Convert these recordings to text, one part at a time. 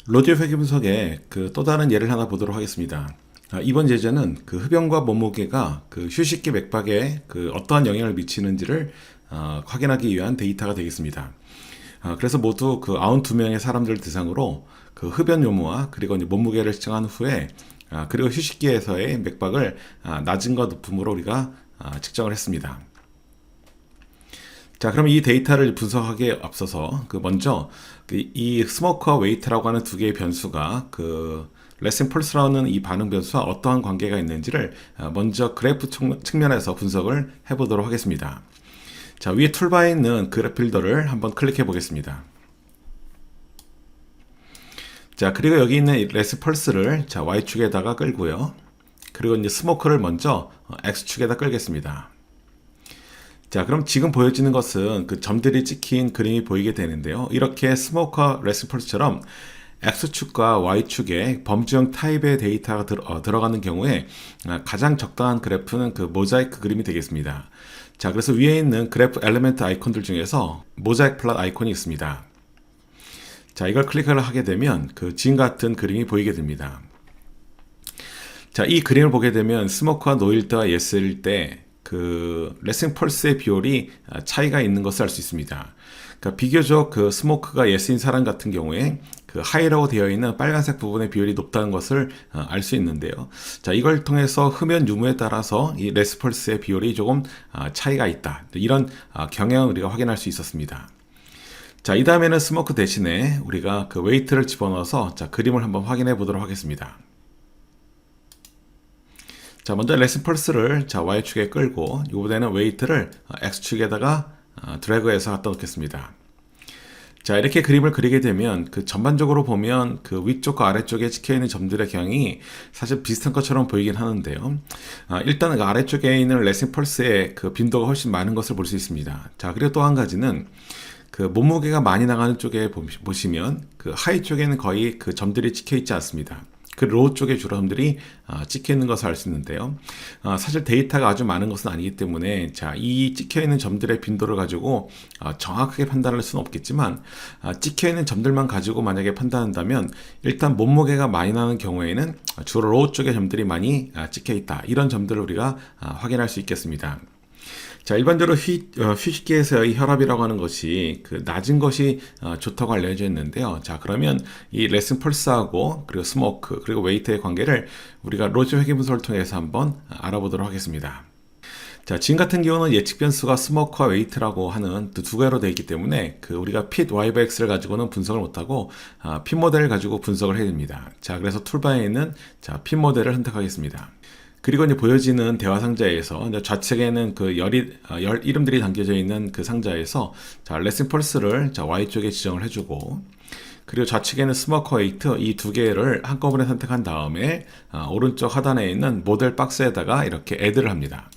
로디오 회귀 분석의 또 다른 예를 하나 보도록 하겠습니다. 이번 예제는 흡연과 몸무게가 휴식기 맥박에 어떠한 영향을 미치는지를 확인하기 위한 데이터가 되겠습니다. 그래서 모두 92명의 사람들을 대상으로 흡연 요무와 그리고 이제 몸무게를 측정한 후에 그리고 휴식기에서의 맥박을 낮음과 높음으로 우리가 측정을 했습니다. 자, 그럼 이 데이터를 분석하기에 앞서서 먼저 이 스모크와 웨이트라고 하는 두 개의 변수가 레슨 펄스라는 이 반응 변수와 어떠한 관계가 있는지를 먼저 그래프 측면에서 분석을 해보도록 하겠습니다. 자, 위에 툴바에 있는 그래프 빌더를 한번 클릭해 보겠습니다. 자, 그리고 여기 있는 레슨 펄스를 Y축에다가 끌고요. 그리고 이제 스모크를 먼저 X축에다 끌겠습니다. 자, 그럼 지금 보여지는 것은 점들이 찍힌 그림이 보이게 되는데요. 이렇게 스모크와 레스펄스처럼 X축과 Y축에 범주형 타입의 데이터가 들어가는 경우에 가장 적당한 그래프는 모자이크 그림이 되겠습니다. 자, 그래서 위에 있는 그래프 엘리멘트 아이콘들 중에서 모자이크 플롯 아이콘이 있습니다. 자, 이걸 클릭을 하게 되면 지금 같은 그림이 보이게 됩니다. 자, 이 그림을 보게 되면 스모크와 노일 때와 예스일 때 레슨 펄스의 비율이 차이가 있는 것을 알 수 있습니다. 그러니까 비교적 스모크가 예스인 사람 같은 경우에 하이라고 되어 있는 빨간색 부분의 비율이 높다는 것을 알 수 있는데요. 자, 이걸 통해서 흡연 유무에 따라서 이 레슨 펄스의 비율이 조금 차이가 있다. 이런 경향을 우리가 확인할 수 있었습니다. 자, 이 다음에는 스모크 대신에 우리가 웨이트를 집어넣어서 그림을 한번 확인해 보도록 하겠습니다. 자, 먼저 레슨 펄스를 Y축에 끌고 이번에는 웨이트를 X축에다가 드래그해서 갖다 놓겠습니다. 자, 이렇게 그림을 그리게 되면 전반적으로 보면 위쪽과 아래쪽에 찍혀있는 점들의 경향이 사실 비슷한 것처럼 보이긴 하는데요. 일단 아래쪽에 있는 레슨 펄스의 빈도가 훨씬 많은 것을 볼 수 있습니다. 자, 그리고 또 한 가지는 몸무게가 많이 나가는 쪽에 보시면 하이 쪽에는 거의 점들이 찍혀있지 않습니다. 로우 쪽에 주로 점들이 찍혀 있는 것을 알 수 있는데요. 사실 데이터가 아주 많은 것은 아니기 때문에 이 찍혀 있는 점들의 빈도를 가지고 정확하게 판단할 수는 없겠지만 찍혀 있는 점들만 가지고 만약에 판단한다면 일단 몸무게가 많이 나는 경우에는 주로 로우 쪽에 점들이 많이 찍혀 있다. 이런 점들을 우리가 확인할 수 있겠습니다. 자, 일반적으로 휴식기에서의 혈압이라고 하는 것이 낮은 것이 좋다고 알려져 있는데요. 자, 그러면 이 레슨 펄스하고 그리고 스모크 그리고 웨이트의 관계를 우리가 로디오 회귀 분석을 통해서 한번 알아보도록 하겠습니다. 자, 지금 같은 경우는 예측 변수가 스모크와 웨이트라고 하는 두 개로 되어 있기 때문에 우리가 핏 Y/X를 가지고는 분석을 못하고 핏 모델을 가지고 분석을 해야 됩니다. 자, 그래서 툴바에 있는 핏 모델을 선택하겠습니다. 그리고 이제 보여지는 대화 상자에서 좌측에는 열 이름들이 담겨져 있는 상자에서 레슨 펄스를 Y쪽에 지정을 해주고 그리고 좌측에는 스모크 웨이트 이 두 개를 한꺼번에 선택한 다음에 오른쪽 하단에 있는 모델 박스에다가 이렇게 애드를 합니다.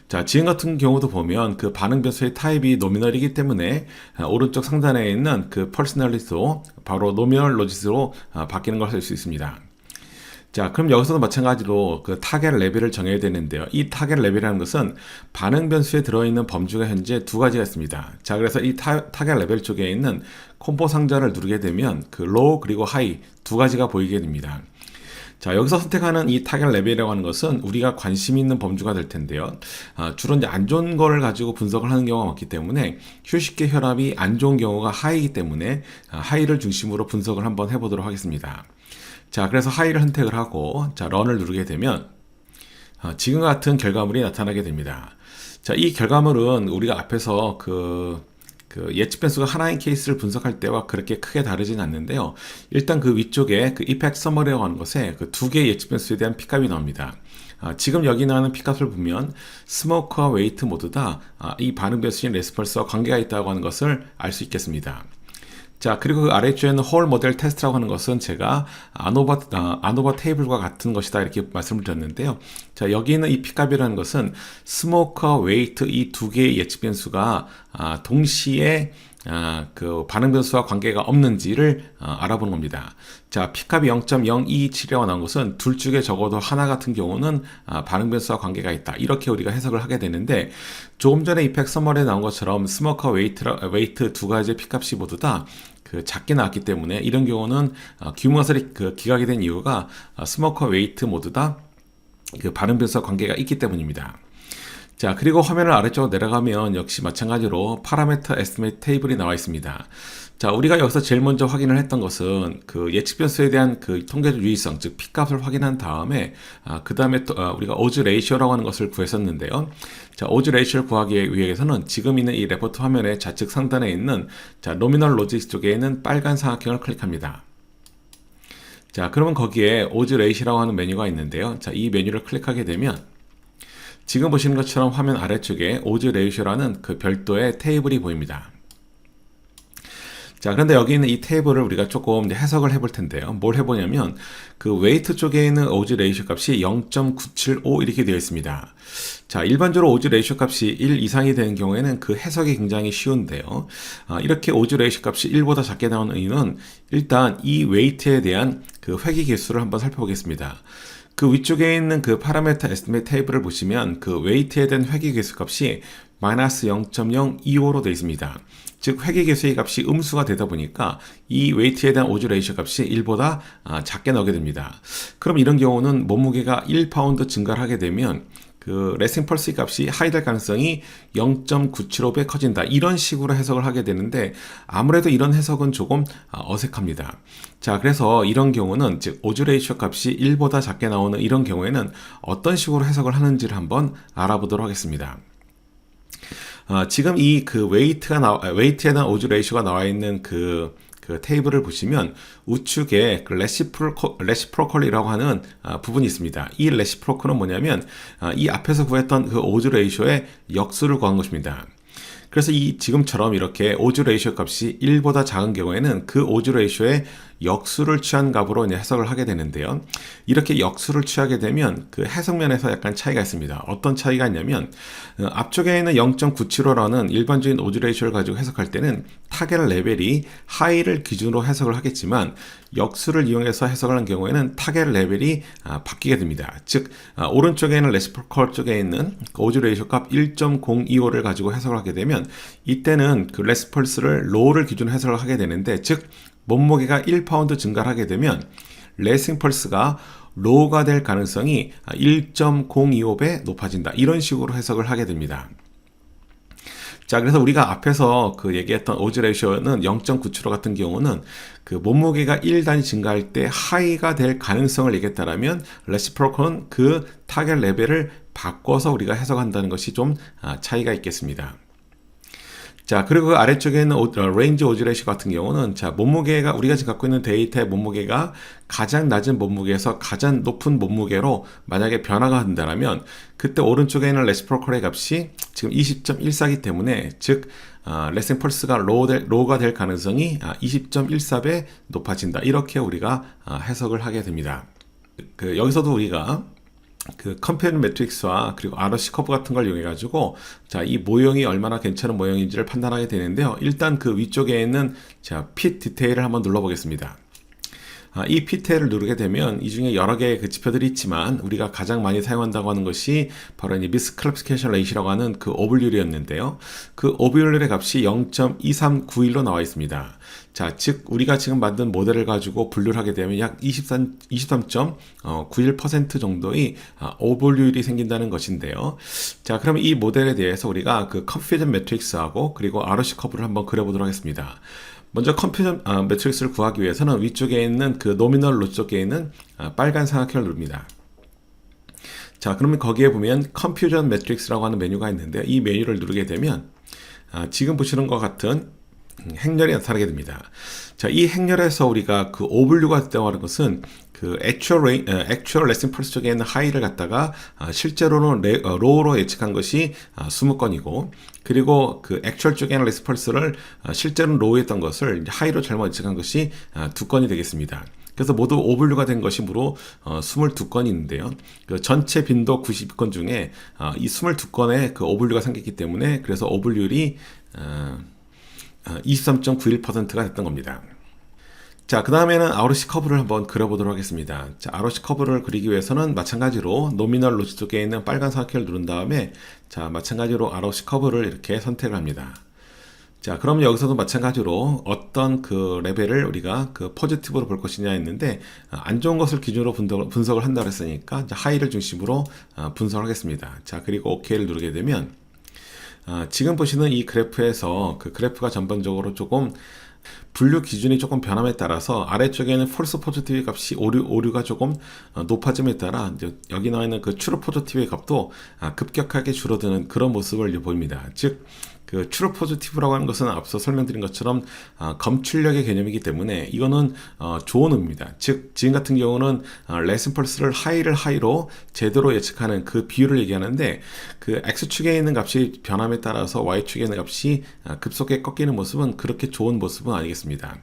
자, 지금 같은 경우도 보면 반응 변수의 타입이 노미널이기 때문에 오른쪽 상단에 있는 퍼스널리티도 바로 노미널 로짓으로 바뀌는 걸 알 수 있습니다. 자, 그럼 여기서도 마찬가지로 타겟 레벨을 정해야 되는데요. 이 타겟 레벨이라는 것은 반응 변수에 들어있는 범주가 현재 두 가지가 있습니다. 자, 그래서 이 타겟 레벨 쪽에 있는 콤보 상자를 누르게 되면 로우 그리고 하이 두 가지가 보이게 됩니다. 자, 여기서 선택하는 이 타겟 레벨이라고 하는 것은 우리가 관심 있는 범주가 될 텐데요. 주로 이제 안 좋은 거를 가지고 분석을 하는 경우가 많기 때문에 휴식기 혈압이 안 좋은 경우가 하이이기 때문에 하이를 중심으로 분석을 한번 해보도록 하겠습니다. 자, 그래서 하이를 선택을 하고 런을 누르게 되면 지금 같은 결과물이 나타나게 됩니다. 자, 이 결과물은 우리가 앞에서 예측 변수가 하나인 케이스를 분석할 때와 그렇게 크게 다르진 않는데요. 일단 위쪽에 이펙트 서머리라고 하는 것에 두 개의 예측 변수에 대한 픽값이 나옵니다. 지금 여기 나오는 픽값을 보면 스모크와 웨이트 모두 다 이 반응 변수인 레스펄스와 관계가 있다고 하는 것을 알 수 있겠습니다. 자, 그리고 아래쪽에는 홀 모델 테스트라고 하는 것은 제가 아노바 테이블과 같은 것이다 이렇게 말씀을 드렸는데요. 자, 여기 있는 이 P값이라는 것은 스모크와 웨이트 이 두 개의 예측 변수가 동시에 그 반응 변수와 관계가 없는지를 알아보는 겁니다. 자, P값이 0.027이라고 나온 것은 둘 중에 적어도 하나 같은 경우는 반응 변수와 관계가 있다. 이렇게 우리가 해석을 하게 되는데, 조금 전에 이펙트 서머리에 나온 것처럼 스모커 웨이트 두 가지의 P값이 모두 다 작게 나왔기 때문에 이런 경우는 규모설이 기각이 된 이유가 스모커 웨이트 모두 다 반응 변수와 관계가 있기 때문입니다. 자, 그리고 화면을 아래쪽으로 내려가면 역시 마찬가지로 파라미터 에스티메이트 테이블이 나와 있습니다. 자, 우리가 여기서 제일 먼저 확인을 했던 것은 예측 변수에 대한 통계적 유의성, 즉 P값을 확인한 다음에 그 다음에 또 우리가 오즈 레이시오라고 하는 것을 구했었는데요. 자, 오즈 레이시오를 구하기 위해서는 지금 있는 이 레포트 화면의 좌측 상단에 있는 노미널 로직 쪽에 있는 빨간 삼각형을 클릭합니다. 자, 그러면 거기에 오즈 레이시오라고 하는 메뉴가 있는데요. 자, 이 메뉴를 클릭하게 되면 지금 보시는 것처럼 화면 아래쪽에 오즈 레이쇼라는 별도의 테이블이 보입니다. 자, 그런데 여기 있는 이 테이블을 우리가 조금 해석을 해볼 텐데요. 뭘 해보냐면 웨이트 쪽에 있는 오즈 레이쇼 값이 0.975 이렇게 되어 있습니다. 자, 일반적으로 오즈 레이쇼 값이 1 이상이 되는 경우에는 해석이 굉장히 쉬운데요. 이렇게 오즈 레이쇼 값이 1보다 작게 나오는 이유는 일단 이 웨이트에 대한 회귀 개수를 한번 살펴보겠습니다. 위쪽에 있는 파라미터 에스티메이트 테이블을 보시면 웨이트에 대한 회귀 개수 값이 마이너스 0.025로 되어 있습니다. 즉 회귀 개수의 값이 음수가 되다 보니까 이 웨이트에 대한 오즈 레이쇼 값이 1보다 작게 나오게 됩니다. 그럼 이런 경우는 몸무게가 1파운드 증가를 하게 되면 레싱 펄스 값이 하이 될 가능성이 0.975배 커진다. 이런 식으로 해석을 하게 되는데 아무래도 이런 해석은 조금 어색합니다. 자, 그래서 이런 경우는 즉 오즈 레이쇼 값이 1보다 작게 나오는 이런 경우에는 어떤 식으로 해석을 하는지를 한번 알아보도록 하겠습니다. 지금 이 웨이트에 대한 오즈 레이쇼가 나와 있는 테이블을 보시면 우측에 레시프로컬이라고 하는 부분이 있습니다. 이 레시프로컬은 뭐냐면 이 앞에서 구했던 오즈 레이쇼의 역수를 구한 것입니다. 그래서 지금처럼 이렇게 오즈 레이쇼 값이 1보다 작은 경우에는 오즈 레이쇼의 역수를 취한 값으로 이제 해석을 하게 되는데요. 이렇게 역수를 취하게 되면 해석면에서 약간 차이가 있습니다. 어떤 차이가 있냐면 앞쪽에 있는 0.975라는 일반적인 오즈 레이쇼를 가지고 해석할 때는 타겟 레벨이 하이를 기준으로 해석을 하겠지만 역수를 이용해서 해석을 하는 경우에는 타겟 레벨이 바뀌게 됩니다. 즉 오른쪽에 있는 레시프로컬 쪽에 있는 오즈 레이쇼 값 1.025를 가지고 해석을 하게 되면 이때는 레시펄스를 로우를 기준으로 해석을 하게 되는데, 즉 몸무게가 1파운드 증가를 하게 되면 레싱 펄스가 로우가 될 가능성이 1.025배 높아진다. 이런 식으로 해석을 하게 됩니다. 자, 그래서 우리가 앞에서 얘기했던 오즈 레이쇼는 0.975 같은 경우는 몸무게가 1단위 증가할 때 하이가 될 가능성을 얘기했다면 레시프로컬은 타겟 레벨을 바꿔서 우리가 해석한다는 것이 좀 차이가 있겠습니다. 자, 그리고 아래쪽에 있는 레인지 오즈 레이쇼 같은 경우는 몸무게가 우리가 지금 갖고 있는 데이터의 몸무게가 가장 낮은 몸무게에서 가장 높은 몸무게로 만약에 변화가 된다면 그때 오른쪽에 있는 레시프로컬의 값이 지금 20.14이기 때문에 즉 레싱 펄스가 로우가 될 가능성이 20.14배 높아진다. 이렇게 우리가 해석을 하게 됩니다. 여기서도 우리가 컴페어링 매트릭스와 그리고 ROC 커브 같은 걸 이용해 가지고 이 모형이 얼마나 괜찮은 모형인지를 판단하게 되는데요. 일단 위쪽에 있는 핏 디테일을 한번 눌러 보겠습니다. 이 PT를 누르게 되면 이 중에 여러 개의 지표들이 있지만 우리가 가장 많이 사용한다고 하는 것이 바로 이 미스클래시피케이션 레이시라고 하는 오블률이었는데요. 오블률의 값이 0.2391로 나와 있습니다. 자, 즉 우리가 지금 만든 모델을 가지고 분류를 하게 되면 약 23.91% 정도의 오블률이 생긴다는 것인데요. 자, 그럼 이 모델에 대해서 우리가 컨피전 매트릭스하고 그리고 ROC 커브를 한번 그려보도록 하겠습니다. 먼저 컴퓨전 매트릭스를 구하기 위해서는 위쪽에 있는 노미널 로 쪽에 있는 빨간 삼각형을 누릅니다. 자, 그러면 거기에 보면 컴퓨전 매트릭스라고 하는 메뉴가 있는데 이 메뉴를 누르게 되면 지금 보시는 것 같은 행렬이 나타나게 됩니다. 자, 이 행렬에서 우리가 오블류가 됐다고 하는 것은 actual 레싱 펄스 쪽에 있는 하이를 갖다가 실제로는 로우로 예측한 것이 20건이고, 그리고 actual 쪽에 있는 레싱 펄스를 실제로는 로우였던 것을 하이로 잘못 예측한 것이 2건이 되겠습니다. 그래서 모두 오블류가 된 것이 무려 22건이 있는데요. 전체 빈도 90건 중에 이 22건의 오블류가 생겼기 때문에 그래서 오블률이 23.91%가 됐던 겁니다. 자, 그 다음에는 ROC 커브를 한번 그려보도록 하겠습니다. 자, ROC 커브를 그리기 위해서는 마찬가지로 노미널 로지 쪽에 있는 빨간 사각형을 누른 다음에 자, 마찬가지로 ROC 커브를 이렇게 선택을 합니다. 자, 그럼 여기서도 마찬가지로 어떤 그 레벨을 우리가 그 포지티브로 볼 것이냐 했는데 안 좋은 것을 기준으로 분석을 한다고 했으니까 하이를 중심으로 분석을 하겠습니다. 자, 그리고 OK를 누르게 되면 지금 보시는 이 그래프에서 그 그래프가 전반적으로 조금 분류 기준이 조금 변함에 따라서 아래쪽에는 폴스 포지티브 값이 오류가 조금 높아짐에 따라 이제 여기 나와 있는 그 트루 포지티브의 값도 급격하게 줄어드는 그런 모습을 보입니다. 즉, 그 트루 포지티브라고 하는 것은 앞서 설명드린 것처럼 검출력의 개념이기 때문에 이거는 좋은 의미입니다. 즉, 지금 같은 경우는 레슨 펄스를 하이를 하이로 제대로 예측하는 그 비율을 얘기하는데 그 X축에 있는 값이 변함에 따라서 Y축에 있는 값이 급속하게 꺾이는 모습은 그렇게 좋은 모습은 아니겠습니다.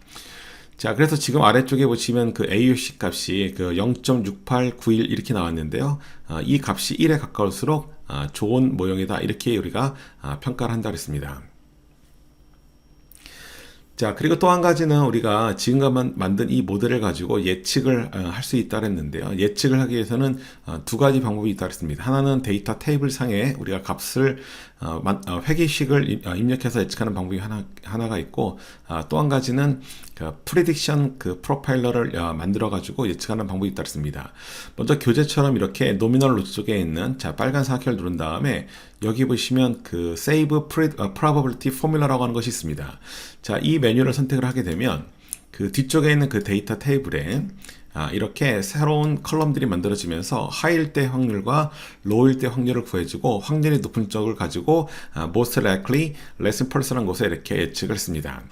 자, 그래서 지금 아래쪽에 보시면 그 AUC 값이 그 0.6891 이렇게 나왔는데요. 이 값이 1에 가까울수록 좋은 모형이다. 이렇게 우리가 평가를 한다고 했습니다. 자, 그리고 또 한 가지는 우리가 지금까지 만든 이 모델을 가지고 예측을 할 수 있다고 했는데요. 예측을 하기 위해서는 두 가지 방법이 있다고 했습니다. 하나는 데이터 테이블 상에 우리가 값을 회계식을 입력해서 예측하는 방법이 하나가 있고 또 한 가지는 그 프레딕션 그 프로파일러를 만들어 가지고 예측하는 방법이 있다고 했습니다. 먼저 교재처럼 이렇게 노미널 로지 쪽에 있는 자, 빨간 사각형을 누른 다음에 여기 보시면 그 Save Probability Formula라고 하는 것이 있습니다. 자, 이 메뉴를 선택을 하게 되면 그 뒤쪽에 있는 그 데이터 테이블에 이렇게 새로운 컬럼들이 만들어지면서 하이일 때 확률과 로우일 때 확률을 구해주고 확률이 높은 쪽을 가지고 most likely less pulse라는 곳에 이렇게 예측을 했습니다.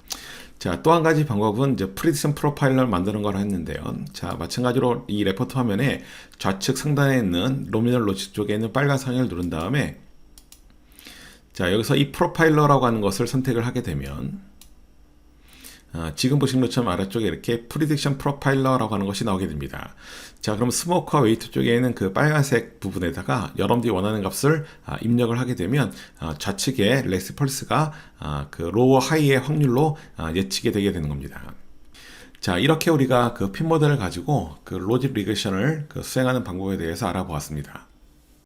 자, 또 한 가지 방법은 이제 프리디션 프로파일러를 만드는 걸 했는데요. 자, 마찬가지로 이 레포트 화면에 좌측 상단에 있는 노미널 로지 쪽에 있는 빨간 상향을 누른 다음에 자, 여기서 이 프로파일러라고 하는 것을 선택을 하게 되면 지금 보신 것처럼 아래쪽에 이렇게 프리딕션 프로파일러라고 하는 것이 나오게 됩니다. 자, 그럼 스모크와 웨이트 쪽에 있는 그 빨간색 부분에다가 여러분들이 원하는 값을 입력을 하게 되면 좌측에 레스 펄스가 그 로우 하이의 확률로 예측이 되게 되는 겁니다. 자, 이렇게 우리가 그 핀 모델을 가지고 그 로직 리그레션을 수행하는 방법에 대해서 알아보았습니다.